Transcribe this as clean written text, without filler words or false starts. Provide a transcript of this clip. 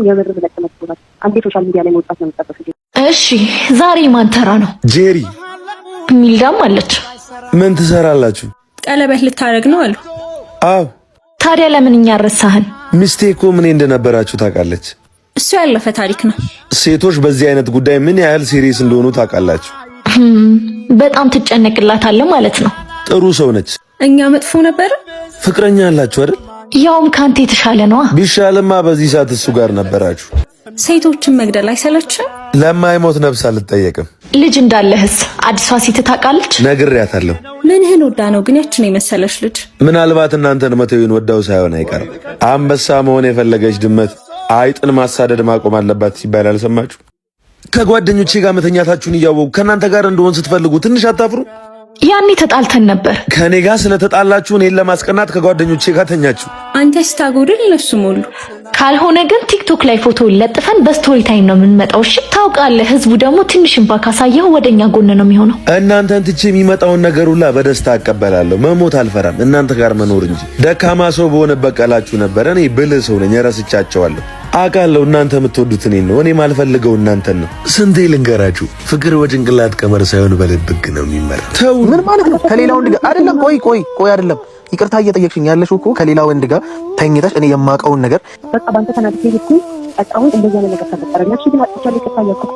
የምር ለተመጥቷል አንዴ ሶሻል ሚዲያ ላይ መውጣት ነው የምትጠበቀው። እሺ ዛሬ ማን ተራ ነው? ጄሪ ሚልዳም አለች። ምን ትሰራላችሁ? ቀለበት ልታረግ ነው አሉ። አው ታዲያ ለምን እኛ ረሳህን? ሚስቴ እኮ ምን እንደነበራችሁ ታውቃለች። እሱ ያለፈ ታሪክ ነው። ሴቶች በዚህ አይነት ጉዳይ ምን ያህል ሲሪየስ እንደሆኑ ታውቃላችሁ። በጣም ትጨነቅላታለህ ማለት ነው። ጥሩ ሰው ነች። እኛ መጥፎ ነበር። ፍቅረኛ አላችሁ አይደል? ያውም ካንተ የተሻለ ነው። ቢሻልማ በዚህ ሰዓት እሱ ጋር ነበራችሁ። ሴቶችን መግደል አይሰለችም? ለማይሞት ነፍስ አልጠየቅም። ልጅ እንዳለህስ አዲሷ ሴት ታውቃለች? ነግሬያታለሁ። ምንህን ወዳ ነው ግን ያችን የመሰለች ልጅ? ምናልባት እናንተን መተውን ወዳው ሳይሆን አይቀርም። አንበሳ መሆን የፈለገች ድመት አይጥን ማሳደድ ማቆም አለባት ሲባል አልሰማችሁ? ከጓደኞቼ ጋር መተኛታችሁን እያወቁ ከናንተ ጋር እንደሆን ስትፈልጉ ትንሽ አታፍሩ? ያኔ ተጣልተን ነበር። ከኔ ጋር ስለተጣላችሁ እኔን ለማስቀናት ከጓደኞቼ ጋር ተኛችሁ። አንተ ስታጎድል እነሱ ሞሉ። ካልሆነ ግን ቲክቶክ ላይ ፎቶ ለጥፈን በስቶሪ ታይም ነው የምንመጣው። እሺ ታውቃለህ፣ ህዝቡ ደግሞ ትንሽ እንባ ካሳየው ወደኛ ጎን ነው የሚሆነው። እናንተን ትቼ የሚመጣውን ነገር ሁላ በደስታ አቀበላለሁ። መሞት አልፈራም፣ እናንተ ጋር መኖር እንጂ። ደካማ ሰው በሆነ በቀላችሁ ነበር። እኔ ብልህ ሰው ነኝ፣ ረስቻቸዋለሁ። አውቃለሁ እናንተ የምትወዱት እኔን ነው፣ እኔ ማልፈልገው እናንተን ነው። ስንቴ ልንገራችሁ፣ ፍቅር በጭንቅላት ቀመር ሳይሆን በልብ ህግ ነው የሚመራው። ተው። ምን ማለት ነው? ከሌላ ወንድ ጋር አይደለም። ቆይ አይደለም፣ ይቅርታ እየጠየቅሽኝ ያለሽው እኮ ከሌላ ወንድ ጋር ተኝተሽ እኔ የማውቀውን ነገር በቃ ባንተ ተናድጄ ልኩ አጣሁን እንደዛ ነገር ተፈጠረና እሺ ግን አጥቻለሁ። ይቅርታ እያልኩት